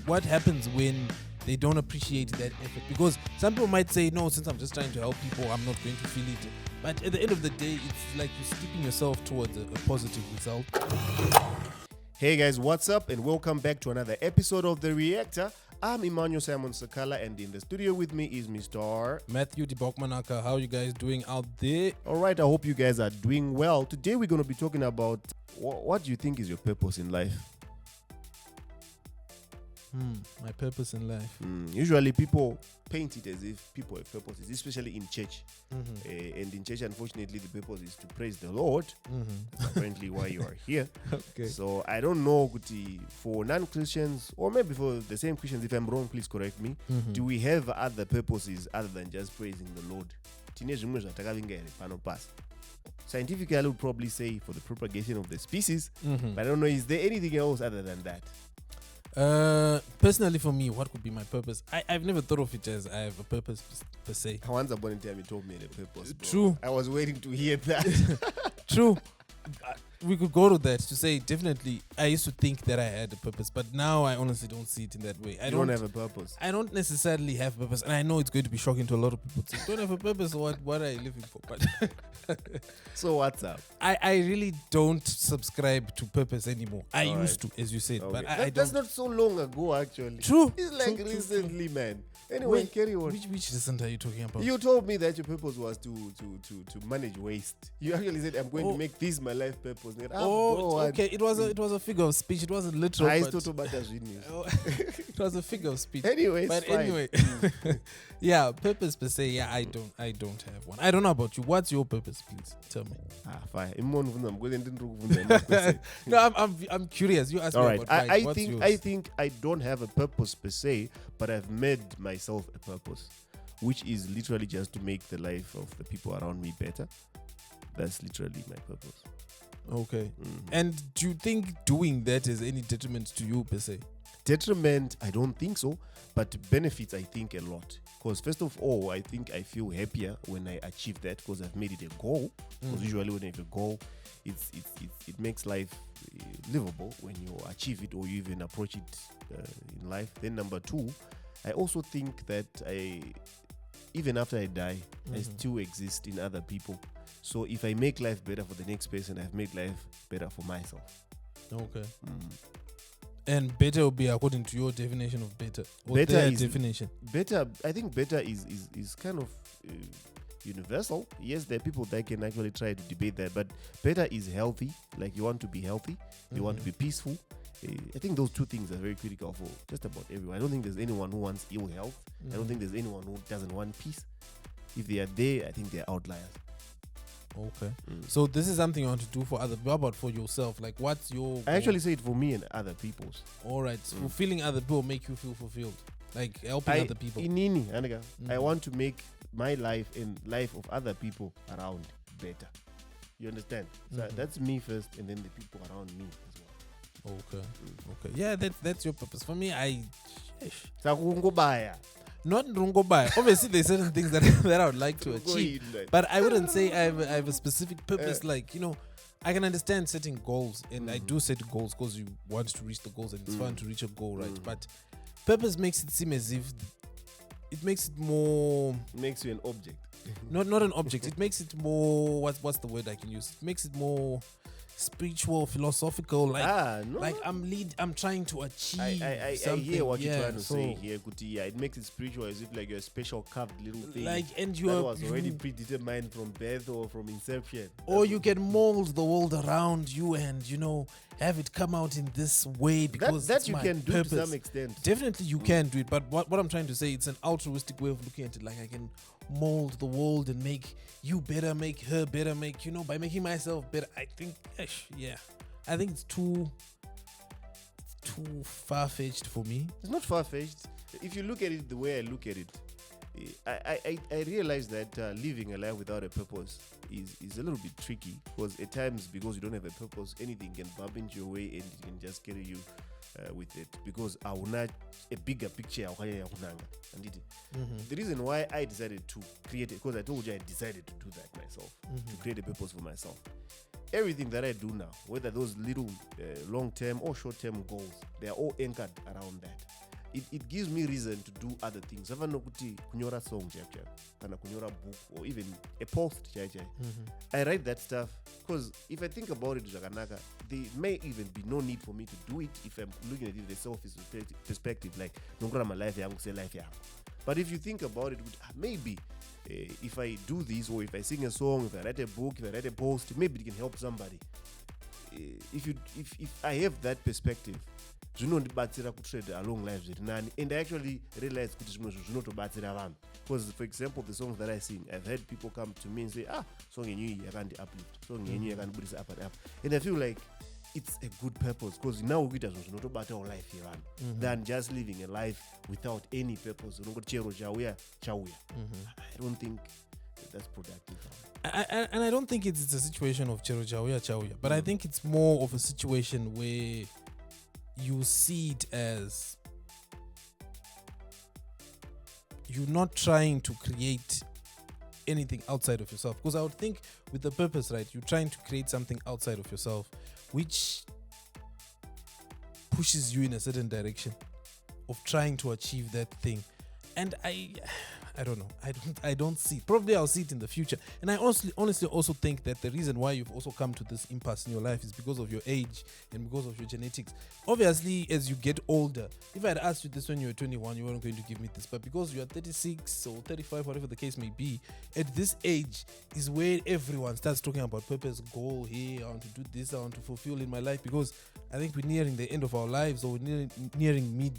what happens when they don't appreciate that effort? Because some people might say, no, since I'm just trying to help people, I'm not going to feel it. But at the end of the day, it's like you're steeping yourself towards a positive result. Hey guys, what's up? And welcome back to another episode of The Reactor. I'm Emmanuel Simon Sakala, and in the studio with me is Mr. Matthew Dibokmanaka. How you guys doing out there? All right, I hope you guys are doing well. Today we're going to be talking about what do you think is your purpose in life? My purpose in life. Usually people paint it as if people have purposes, especially in church. And in church, unfortunately, the purpose is to praise the Lord. Apparently why you are here. Okay. So I don't know, for non-Christians, or maybe for the same Christians, if I'm wrong, please correct me. Do we have other purposes other than just praising the Lord? Scientifically, I would probably say for the propagation of the species. But I don't know, is there anything else other than that? Personally for me, what could be my purpose? I've never thought of it as I have a purpose per se. Once upon a time, you told me the purpose. Bro. True. I was waiting to hear that. True. We could go to that to say definitely I used to think that I had a purpose, but now I honestly don't see it in that way. I don't have a purpose. I don't necessarily have a purpose, and I know it's going to be shocking to a lot of people to don't have a purpose. What are you living for? But so what's up? I really don't subscribe to purpose anymore. I used to, as you said, but I don't. That's not so long ago, actually. True. It's like recently, man. Anyway, Wait, carry on. Which recent are you talking about? You told me that your purpose was to manage waste. You actually said, I'm going to make this my life purpose. Okay. It was a figure of speech. It wasn't literal. It was a figure of speech. Anyway, yeah, purpose per se. Yeah, I don't have one. I don't know about you. What's your purpose, please? Tell me. Fine. No, I'm curious. You asked me right. about I think I don't have a purpose per se, but I've made myself a purpose, which is literally just to make the life of the people around me better. That's literally my purpose. Okay. And do you think doing that is any detriment to you per se? Detriment, I don't think so, but benefits, I think, a lot. Because first of all, I think I feel happier when I achieve that because I've made it a goal. Because usually when you have a goal, it makes life livable when you achieve it or you even approach it in life. Then number two, I also think that even after I die, I still exist in other people. So if I make life better for the next person, I've made life better for myself. Okay. And better will be according to your definition of better. Or better their is definition. Better. I think better is kind of universal. Yes, there are people that can actually try to debate that, but better is healthy. Like you want to be healthy, you want to be peaceful. I think those two things are very critical for just about everyone. I don't think there's anyone who wants ill health. I don't think there's anyone who doesn't want peace. If they are there, I think they're outliers. Okay. So this is something you want to do for other people. How about for yourself? Like what's your goal? I actually say it for me and other people's. Alright. Fulfilling other people make you feel fulfilled. Like helping other people. I want to make my life and life of other people around better. You understand? So that's me first and then the people around me as well. Okay. Yeah, that's your purpose. For me, not Rungobaya. Obviously, there's certain things that I would like to achieve. But I wouldn't say I have a specific purpose. I can understand setting goals. And I do set goals because you want to reach the goals. And it's fun to reach a goal, right? But purpose makes it seem as if it makes it more... Makes you an object. Not an object. It makes it more... What's the word I can use? It makes it more... spiritual, philosophical, like I'm trying to achieve something. I hear what you're trying to say here, Kuti. It makes it spiritual as if like you're a special carved little thing. And that was already predetermined from birth or from inception. Or you can mold the world around you and have it come out in this way because that you my can purpose. Do to some extent. Definitely you can do it, but what I'm trying to say, it's an altruistic way of looking at it. Like I can mold the world and make you better, make her better, by making myself better. I think it's too far-fetched for me. It's not far-fetched. If you look at it the way I look at it, I realize that living a life without a purpose is a little bit tricky because at times, because you don't have a purpose, anything can bump into your way and it can just carry you with it because I will not a bigger picture. The reason why I decided to create it, because I told you I decided to do that myself, to create a purpose for myself. Everything that I do now, whether those little long-term or short-term goals, they are all anchored around that. it gives me reason to do other things. Even nokuti kunyora song chaipo, kana kunyora book, or even a post chaipo. I write that stuff because if I think about it, zvakanaka, there may even be no need for me to do it if I'm looking at it the selfish perspective, like nongora my life yangu, say life yangu. But if you think about it, maybe if I do this, or if I sing a song, if I write a book, if I write a post, maybe it can help somebody. If I have that perspective, zvinondibatsira kutrade along lives zviri nani, and I actually realize kuti zvimwe zvinotobatsira vanhu. Because for example, the songs that I sing, I've had people come to me and say, song yenyu yakandi uplift, song yenyu yakandibudisa up and up, and I feel like it's a good purpose, because now we kuita zvinhu zvinotobata life yevanhu than just living a life without any purpose. Unongoti chero chauya. I don't think that's productive. And I don't think it's a situation of chero chauya, but I think it's more of a situation where you see it as you're not trying to create anything outside of yourself. Because I would think with the purpose, right, you're trying to create something outside of yourself which pushes you in a certain direction of trying to achieve that thing. And I don't know. I don't see. Probably I'll see it in the future. And I honestly also think that the reason why you've also come to this impasse in your life is because of your age and because of your genetics. Obviously, as you get older, if I had asked you this when you were 21, you weren't going to give me this. But because you are 36 or 35, whatever the case may be, at this age is where everyone starts talking about purpose, goal. Hey, I want to do this, I want to fulfill in my life. Because I think we're nearing the end of our lives, or we're nearing mid.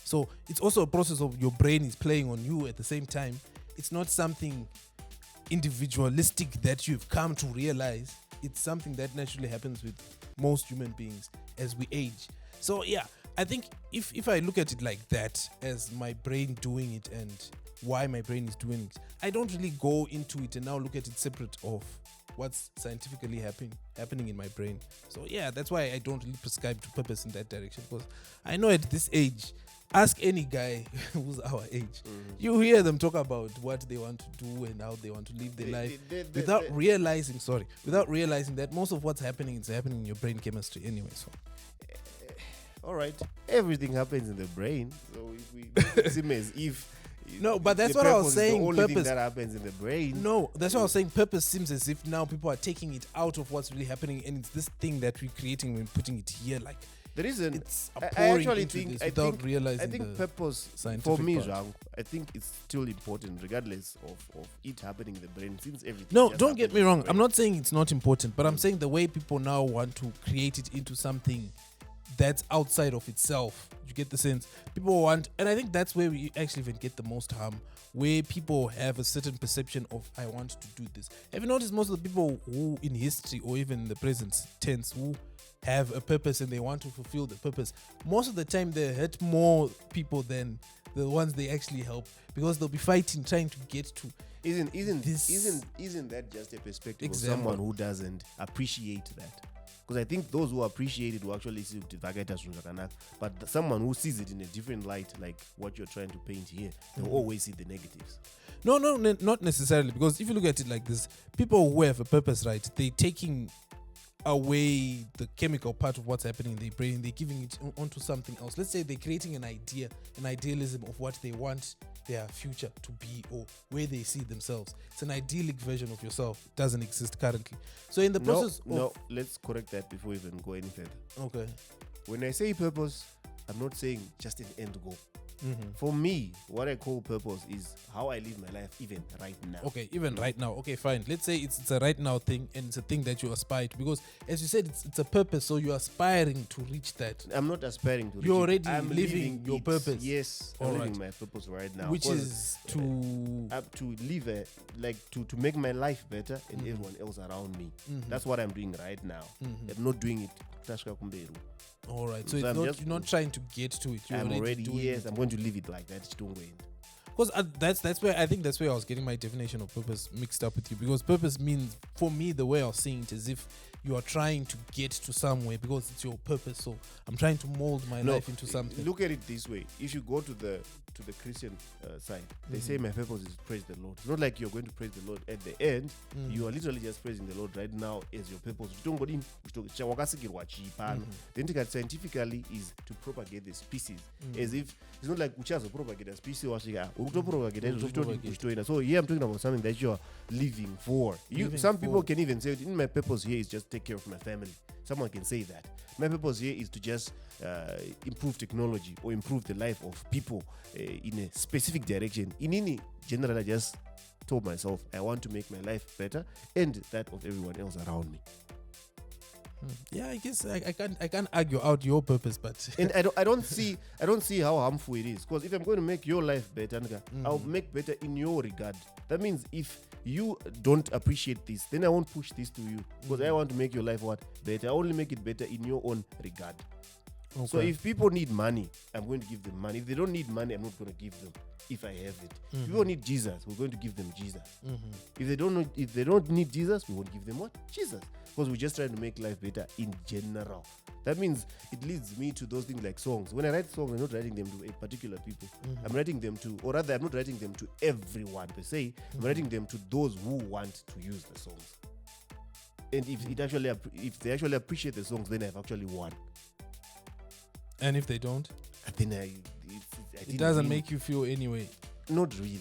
So it's also a process of your brain is playing on you at the same time. It's not something individualistic that you've come to realize. It's something that naturally happens with most human beings as we age. So yeah, I think if I look at it like that, as my brain doing it and why my brain is doing it, I don't really go into it and now look at it separate of what's scientifically happening in my brain. So yeah, that's why I don't really prescribe to purpose in that direction, because I know at this age, ask any guy who's our age, you hear them talk about what they want to do and how they want to live their life without realizing that most of what's happening is happening in your brain chemistry anyway. So all right, everything happens in the brain. So if we seem as if no, but that's what I was saying. The only thing that happens in the brain. No, that's what I was saying. Purpose seems as if now people are taking it out of what's really happening, and it's this thing that we're creating and putting it here. Like the reason it's I actually think realizing. I think purpose for me, I think it's still important, regardless of it happening in the brain, since everything. No, don't get me wrong. I'm not saying it's not important, but I'm saying the way people now want to create it into something that's outside of itself. You get the sense? People want, and I think that's where we actually even get the most harm, where people have a certain perception of, I want to do this. Have you noticed most of the people who in history or even in the present tense who have a purpose and they want to fulfill the purpose, most of the time they hurt more people than the ones they actually help, because they'll be fighting, trying to get to. Isn't that just a perspective of someone who doesn't appreciate that? Because I think those who appreciate it will actually see it, but someone who sees it in a different light, like what you're trying to paint here, they'll always see the negatives. No, not necessarily. Because if you look at it like this, people who have a purpose, right, they're taking away the chemical part of what's happening in their brain, they're giving it onto something else. Let's say they're creating an idea, an idealism of what they want their future to be or where they see themselves. It's an idyllic version of yourself. It doesn't exist currently. So in the process let's correct that before we even go any further. Okay. When I say purpose, I'm not saying just an end goal. For me, what I call purpose is how I live my life even right now. Okay, even right now. Okay, fine. Let's say it's a right now thing, and it's a thing that you aspire to, because as you said, it's a purpose, so you're aspiring to reach that. I'm not aspiring to reach You're it. already living your purpose. Yes, I'm living my purpose right now. Which is to live to make my life better and everyone else around me. That's what I'm doing right now. I'm not doing it. All right, so you're not trying to get to it. I'm already doing it. I'm going to leave it like that. Because that's where I think I was getting my definition of purpose mixed up with you. Because purpose means, for me, the way I was seeing it is if you are trying to get to somewhere because it's your purpose. So I'm trying to mold my life into something. Look at it this way: if you go to the Christian side, they say my purpose is to praise the Lord. It's not like you're going to praise the Lord at the end. You are literally just praising the Lord right now as your purpose. Then scientifically is to propagate the species, as if it's not like uchazo propagate a species. So here I'm talking about something that you are living for. Some people can even say, my purpose here is just take care of my family. Someone can say that. My purpose here is to just improve technology or improve the life of people in a specific direction. In any general, I just told myself I want to make my life better and that of everyone else around me. Yeah, I guess I can't argue out your purpose, but and I don't see how harmful it is, because if I'm going to make your life better, I'll make better in your regard. That means if you don't appreciate this, then I won't push this to you, because I want to make your life better. I only make it better in your own regard. Okay. So if people need money, I'm going to give them money. If they don't need money, I'm not going to give them if I have it. If people need Jesus, we're going to give them Jesus. If they don't need Jesus, we won't give them what? Jesus. Because we're just trying to make life better in general. That means it leads me to those things like songs. When I write songs, I'm not writing them to a particular people. I'm writing them to, or rather, I'm not writing them to everyone per se. I'm writing them to those who want to use the songs. And if they actually appreciate the songs, then I've actually won. And if they don't, then it doesn't make you feel anyway. Not really.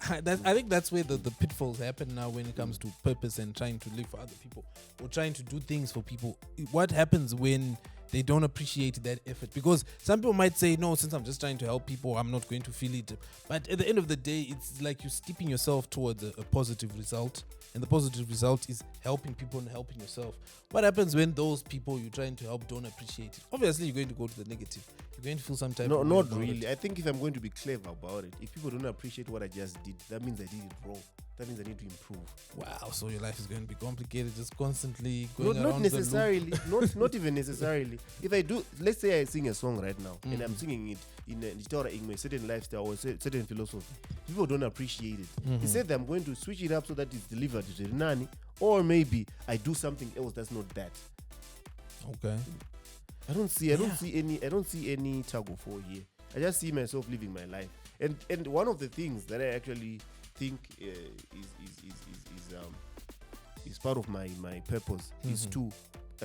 I think that's where the pitfalls happen now when it comes to purpose and trying to live for other people or trying to do things for people. What happens when they don't appreciate that effort? Because some people might say, no, since I'm just trying to help people, I'm not going to feel it. But at the end of the day, it's like you're stepping yourself towards a positive result. And the positive result is helping people and helping yourself. What happens when those people you're trying to help don't appreciate it? Obviously, you're going to go to the negative. You're going to feel some type of... No, not really. I think if I'm going to be clever about it, if people don't appreciate what I just did, that means I did it wrong. That means I need to improve. Wow, so your life is going to be complicated, just constantly going around. Not necessarily. not even necessarily. If I do, let's say I sing a song right now, and I'm singing it in a certain lifestyle or certain philosophy. People don't appreciate it. Instead, I'm going to switch it up so that it's delivered to the nani, or maybe I do something else that's not that. Okay. I don't see any tug of war here. I just see myself living my life, and one of the things that I actually think is part of my purpose is to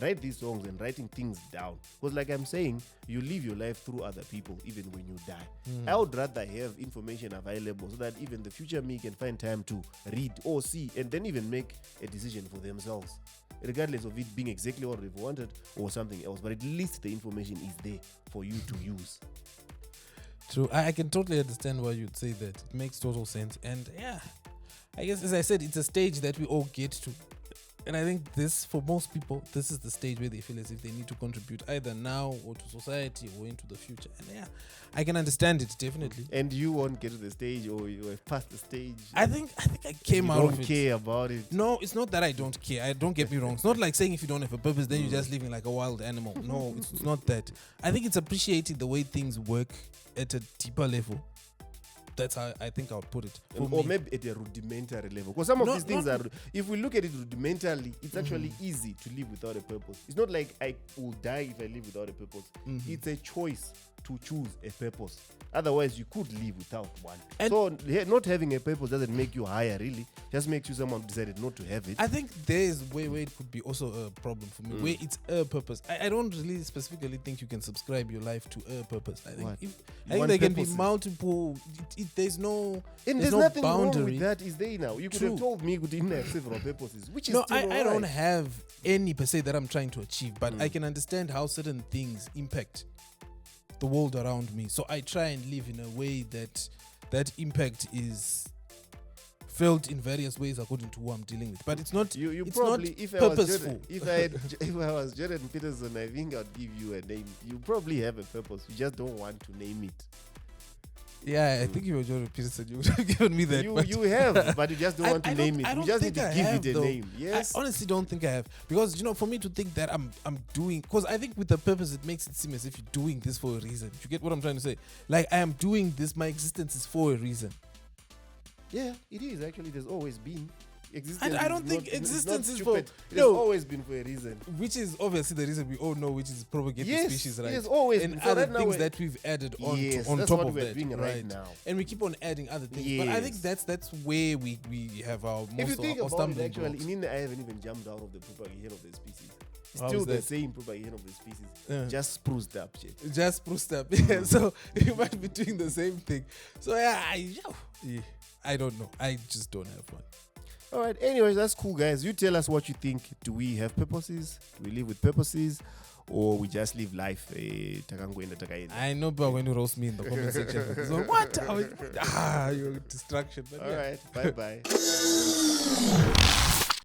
write these songs and writing things down, because like I'm saying, you live your life through other people even when you die. I would rather have information available so that even the future me can find time to read or see and then even make a decision for themselves, regardless of it being exactly what they've wanted or something else. But at least the information is there for you to use. True. I can totally understand why you'd say that. It makes total sense. And yeah, I guess, as I said, it's a stage that we all get to. And I think this, for most people, this is the stage where they feel as if they need to contribute either now or to society or into the future. And yeah, I can understand it, definitely. And you won't get to the stage, or you are past the stage? I think I came out of it. You don't care about it? No, it's not that I don't care. Don't get me wrong. It's not like saying if you don't have a purpose, then you're just living like a wild animal. No, it's not that. I think it's appreciating the way things work at a deeper level. That's how I think I would put it. Or maybe at a rudimentary level. Because some of these things are, if we look at it rudimentarily, it's actually easy to live without a purpose. It's not like I will die if I live without a purpose. It's a choice to choose a purpose. Otherwise, you could live without one. And so not having a purpose doesn't make you higher, really. Just makes you someone who decided not to have it. I think there's where it could be also a problem for me, where it's a purpose. I don't really specifically think you can subscribe your life to a purpose. I think there can be multiple. There's no and there's no nothing boundary. Wrong with that, is there now? You could have told me you didn't have several purposes, which is no, still I don't have any per se that I'm trying to achieve, but I can understand how certain things impact the world around me. So I try and live in a way that impact is felt in various ways according to who I'm dealing with. But it's not it's probably not if purposeful. If I was Jordan Peterson, I think I'd give you a name. You probably have a purpose. You just don't want to name it. Yeah, I think you were Jordan Peterson. You would have given me that. You have, but you just don't want to name it. You just need to give it a name. Yes. I honestly don't think I have. Because, for me to think that I'm doing... Because I think with the purpose, it makes it seem as if you're doing this for a reason. You get what I'm trying to say? Like, I am doing this. My existence is for a reason. Yeah, it is. Actually, there's always been. Existence I don't is think not- existence it's is not for stupid. It's no, always been for a reason. which is obviously the reason we all know, which is propagate the species, right? Yes, always. And So other right now things we're- that we've added on Yes, on that's top what of we're that, doing right now. And we keep on adding other things. But I think Yes. that's where we have our most If you think our about it, stumbling actually, blocks. in India, I haven't even jumped out of the propagation of the species. How Still is the that? same propagation of the species, Yeah. just spruced up. Shit. Just spruced up. Yeah, so you might be doing the same thing. So yeah, I don't know. I just don't have one. All right. Anyways, that's cool, guys. You tell us what you think. Do we have purposes? Do we live with purposes? Or we just live life? I know, but when you roast me in the comment section, so what? You're a distraction. But All yeah. right. Bye bye.